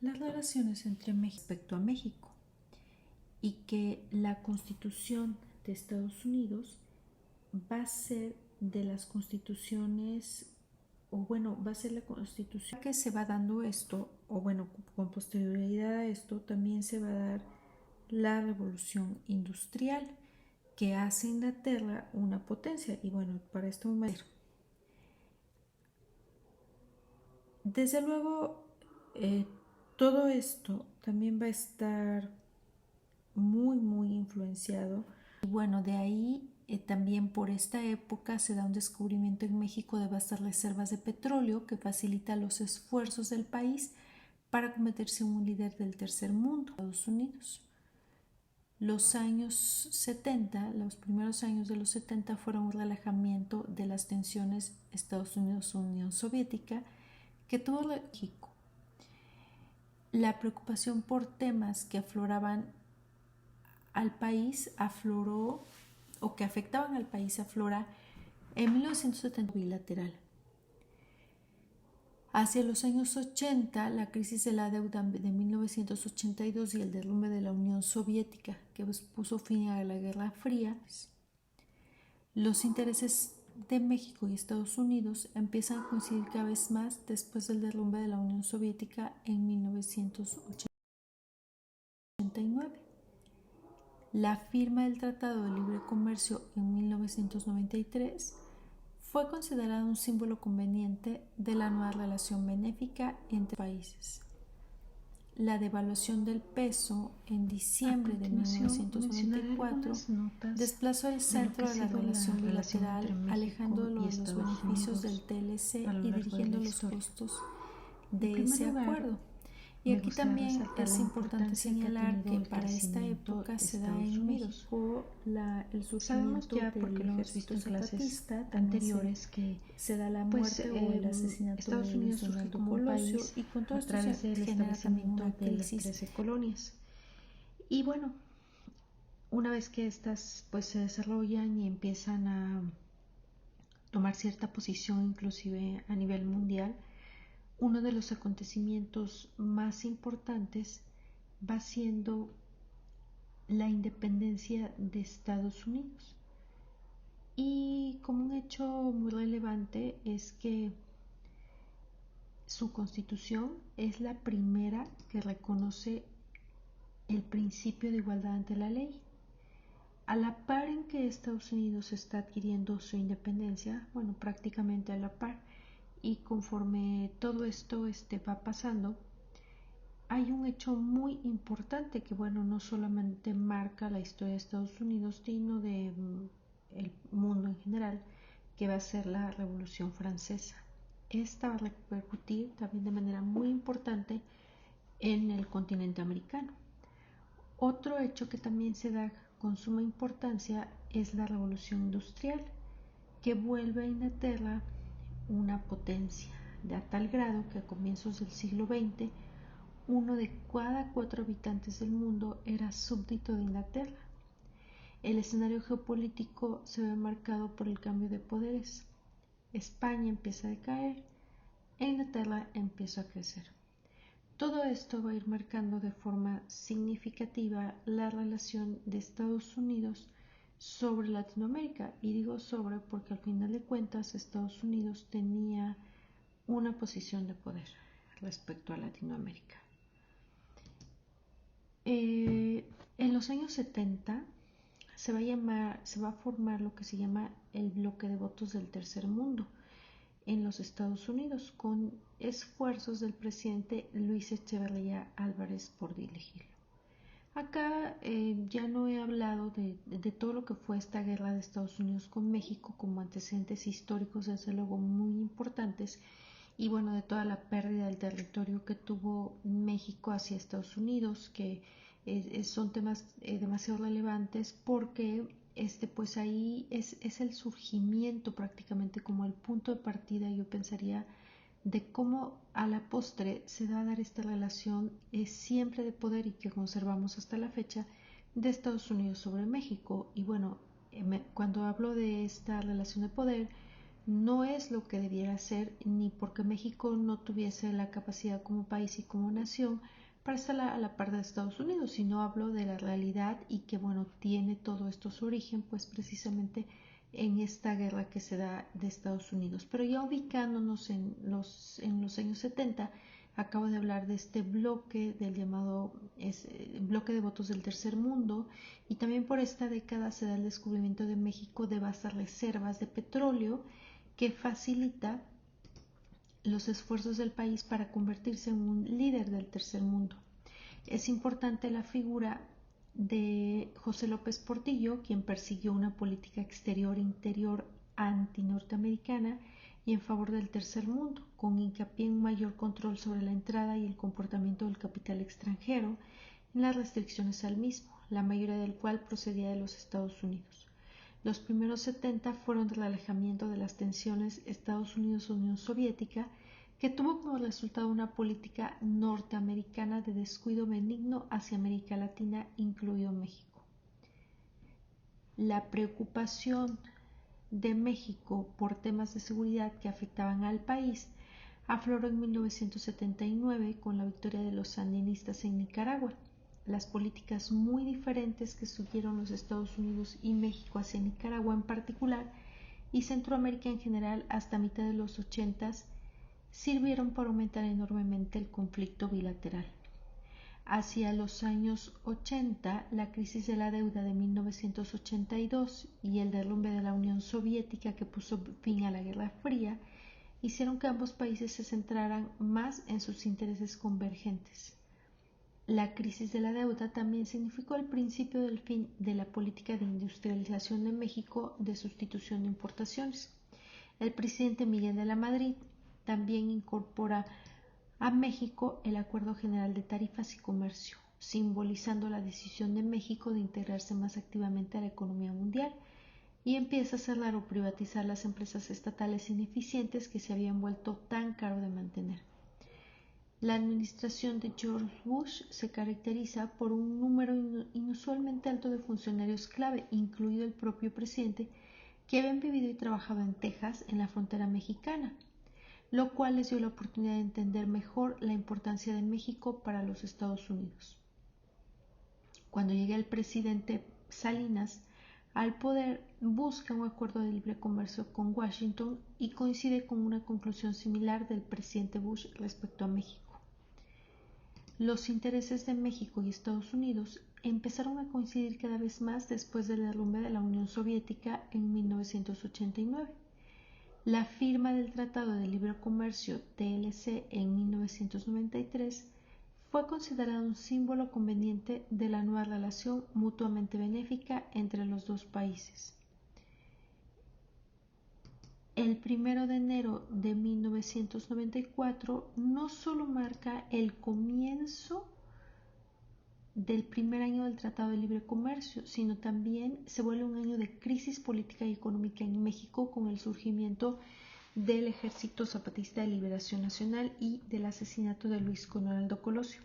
las relaciones entre México respecto a México y que la Constitución de Estados Unidos va a ser de las constituciones, o bueno, va a ser la constitución que se va dando esto, o bueno, con posterioridad a esto también se va a dar la revolución industrial que hace Inglaterra una potencia. Y bueno, para este momento, desde luego, todo esto también va a estar muy influenciado. Y bueno, de ahí también por esta época se da un descubrimiento en México de vastas reservas de petróleo que facilita los esfuerzos del país para convertirse en un líder del tercer mundo, Estados Unidos. Los años 70, los primeros años de los 70 fueron un relajamiento de las tensiones Estados Unidos-Unión Soviética que tuvo México. La preocupación por temas que afloraban al país afloró o que afectaban al país aflora en 1970 bilateral. Hacia los años 80, la crisis de la deuda de 1982 y el derrumbe de la Unión Soviética, que puso fin a la Guerra Fría, los intereses de México y Estados Unidos empiezan a coincidir cada vez más después del derrumbe de la Unión Soviética en 1989. La firma del Tratado de Libre Comercio en 1993 fue considerada un símbolo conveniente de la nueva relación benéfica entre países. La devaluación del peso en diciembre de 1994 desplazó el centro de la relación bilateral, alejándolo de los beneficios del TLC y dirigiendo los costos de ese acuerdo. Y aquí también es importante señalar que para esta época se da en México el surgimiento del ejército zapatista anteriores, que se da la muerte o el asesinato Estados de Unidos Donaldo surge como Colosio, país y con todo a esto través se del genera también establecimiento una de las crisis. 13 colonias. Y bueno, una vez que estas pues se desarrollan y empiezan a tomar cierta posición inclusive a nivel mundial, uno de los acontecimientos más importantes va siendo la independencia de Estados Unidos. Y como un hecho muy relevante es que su constitución es la primera que reconoce el principio de igualdad ante la ley. A la par en que Estados Unidos está adquiriendo su independencia, bueno, prácticamente a la par, y conforme todo esto va pasando, hay un hecho muy importante que, bueno, no solamente marca la historia de Estados Unidos, sino de el mundo en general, que va a ser la Revolución Francesa. Esta va a repercutir también de manera muy importante en el continente americano. Otro hecho que también se da con suma importancia es la Revolución Industrial, que vuelve a Inglaterra una potencia, de a tal grado que a comienzos del siglo XX, uno de cada 4 habitantes del mundo era súbdito de Inglaterra. El escenario geopolítico se ve marcado por el cambio de poderes. España empieza a decaer e Inglaterra empieza a crecer. Todo esto va a ir marcando de forma significativa la relación de Estados Unidos sobre Latinoamérica. Y digo sobre porque al final de cuentas Estados Unidos tenía una posición de poder respecto a Latinoamérica. En los años 70 se va a formar lo que se llama el bloque de votos del tercer mundo en los Estados Unidos, con esfuerzos del presidente Luis Echeverría Álvarez por dirigirlo. Acá ya no he hablado de todo lo que fue esta guerra de Estados Unidos con México como antecedentes históricos, desde luego muy importantes, y bueno, de toda la pérdida del territorio que tuvo México hacia Estados Unidos, que son temas demasiado relevantes porque pues ahí es el surgimiento prácticamente como el punto de partida, yo pensaría, de cómo a la postre se va a dar esta relación siempre de poder y que conservamos hasta la fecha de Estados Unidos sobre México. Y bueno, cuando hablo de esta relación de poder, no es lo que debiera ser, ni porque México no tuviese la capacidad como país y como nación para estar a la par de Estados Unidos, sino hablo de la realidad y que, bueno, tiene todo esto su origen, pues precisamente en esta guerra que se da de Estados Unidos. Pero ya ubicándonos en los años 70, acabo de hablar de este bloque del llamado bloque de votos del tercer mundo, y también por esta década se da el descubrimiento de México de vastas reservas de petróleo que facilita los esfuerzos del país para convertirse en un líder del tercer mundo. Es importante la figura de José López Portillo, quien persiguió una política exterior e interior anti-norteamericana y en favor del tercer mundo, con hincapié en un mayor control sobre la entrada y el comportamiento del capital extranjero, en las restricciones al mismo, la mayoría del cual procedía de los Estados Unidos. Los primeros 70 fueron del alejamiento de las tensiones Estados Unidos-Unión Soviética, que tuvo como resultado una política norteamericana de descuido benigno hacia América Latina, incluido México. La preocupación de México por temas de seguridad que afectaban al país afloró en 1979 con la victoria de los sandinistas en Nicaragua. Las políticas muy diferentes que siguieron los Estados Unidos y México hacia Nicaragua en particular y Centroamérica en general hasta mitad de los 80s sirvieron para aumentar enormemente el conflicto bilateral. Hacia los años 80, la crisis de la deuda de 1982 y el derrumbe de la Unión Soviética que puso fin a la Guerra Fría hicieron que ambos países se centraran más en sus intereses convergentes. La crisis de la deuda también significó el principio del fin de la política de industrialización de México de sustitución de importaciones. El presidente Miguel de la Madrid también incorpora a México el Acuerdo General de Tarifas y Comercio, simbolizando la decisión de México de integrarse más activamente a la economía mundial, y empieza a cerrar o privatizar las empresas estatales ineficientes que se habían vuelto tan caro de mantener. La administración de George Bush se caracteriza por un número inusualmente alto de funcionarios clave, incluido el propio presidente, que habían vivido y trabajado en Texas, en la frontera mexicana, lo cual les dio la oportunidad de entender mejor la importancia de México para los Estados Unidos. Cuando llega el presidente Salinas al poder, busca un acuerdo de libre comercio con Washington y coincide con una conclusión similar del presidente Bush respecto a México. Los intereses de México y Estados Unidos empezaron a coincidir cada vez más después del derrumbe de la Unión Soviética en 1989. La firma del Tratado de Libre Comercio TLC en 1993 fue considerado un símbolo conveniente de la nueva relación mutuamente benéfica entre los dos países. El 1 de enero de 1994 no solo marca el comienzo del primer año del Tratado de Libre Comercio, sino también se vuelve un año de crisis política y económica en México con el surgimiento del Ejército Zapatista de Liberación Nacional y del asesinato de Luis Donaldo Colosio.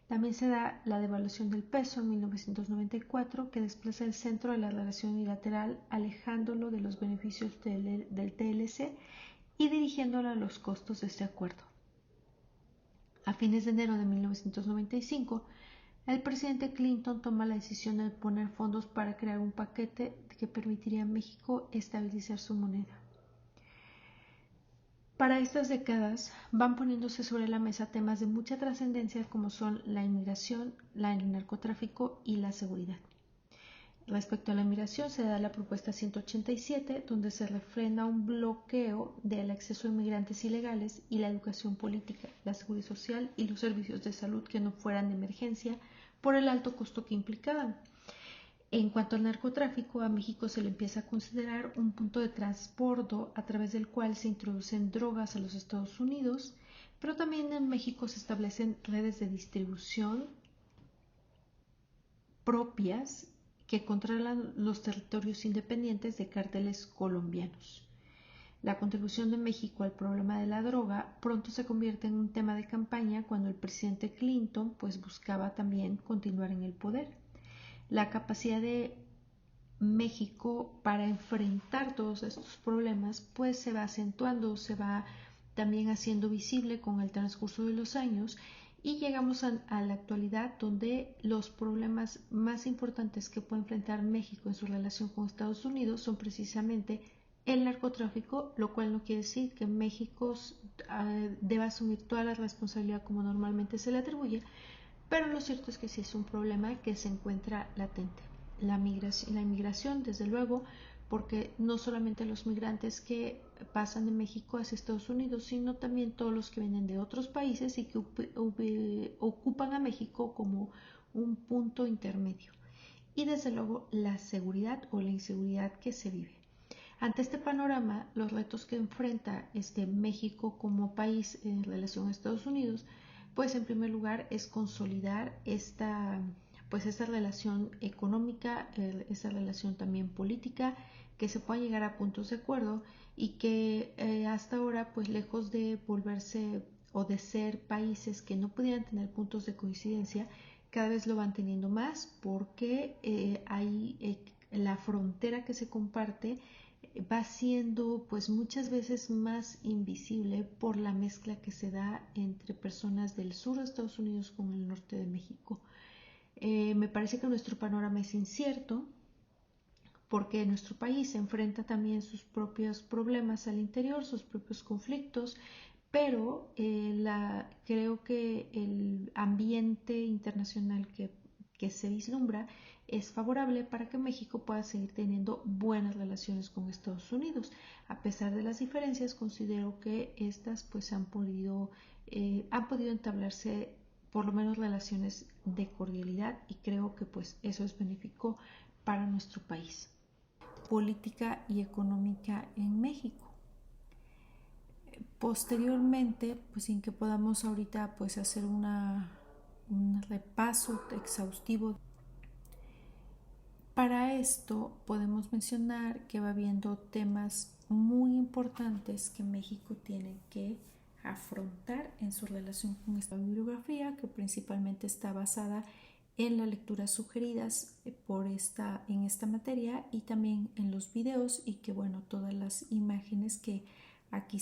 También se da la devaluación del peso en 1994, que desplaza el centro de la relación bilateral, alejándolo de los beneficios del TLC y dirigiéndolo a los costos de este acuerdo. A fines de enero de 1995, el presidente Clinton toma la decisión de poner fondos para crear un paquete que permitiría a México estabilizar su moneda. Para estas décadas van poniéndose sobre la mesa temas de mucha trascendencia como son la inmigración, el narcotráfico y la seguridad. Respecto a la inmigración se da la propuesta 187, donde se refrenda un bloqueo del acceso a inmigrantes ilegales y la educación política, la seguridad social y los servicios de salud que no fueran de emergencia por el alto costo que implicaban. En cuanto al narcotráfico, a México se le empieza a considerar un punto de transbordo a través del cual se introducen drogas a los Estados Unidos, pero también en México se establecen redes de distribución propias que controlan los territorios independientes de cárteles colombianos. La contribución de México al problema de la droga pronto se convierte en un tema de campaña cuando el presidente Clinton buscaba también continuar en el poder. La capacidad de México, para enfrentar todos estos problemas, pues se va acentuando, se va también haciendo visible con el transcurso de los años, y llegamos a la actualidad, donde los problemas más importantes que puede enfrentar México en su relación con Estados Unidos son precisamente el narcotráfico, lo cual no quiere decir que México deba asumir toda la responsabilidad como normalmente se le atribuye, pero lo cierto es que sí es un problema que se encuentra latente. La inmigración, desde luego, porque no solamente los migrantes que pasan de México hacia Estados Unidos, sino también todos los que vienen de otros países y que ocupan a México como un punto intermedio. Y desde luego la seguridad o la inseguridad que se vive. Ante este panorama, los retos que enfrenta México como país en relación a Estados Unidos, pues en primer lugar es consolidar esta relación económica, esta relación también política, que se pueda llegar a puntos de acuerdo, y que hasta ahora, pues lejos de volverse o de ser países que no pudieran tener puntos de coincidencia, cada vez lo van teniendo más, porque hay la frontera que se comparte va siendo pues muchas veces más invisible por la mezcla que se da entre personas del sur de Estados Unidos con el norte de México. Me parece que nuestro panorama es incierto, porque nuestro país enfrenta también sus propios problemas al interior, sus propios conflictos, pero creo que el ambiente internacional que se vislumbra es favorable para que México pueda seguir teniendo buenas relaciones con Estados Unidos. A pesar de las diferencias, considero que estas pues han podido entablarse por lo menos relaciones de cordialidad, y creo que pues eso es benéfico para nuestro país. Política y económica en México. Posteriormente, pues sin que podamos ahorita pues hacer un repaso exhaustivo. Para esto podemos mencionar que va habiendo temas muy importantes que México tiene que afrontar en su relación con esta bibliografía, que principalmente está basada en las lecturas sugeridas en esta materia, y también en los videos, y que bueno, todas las imágenes que aquí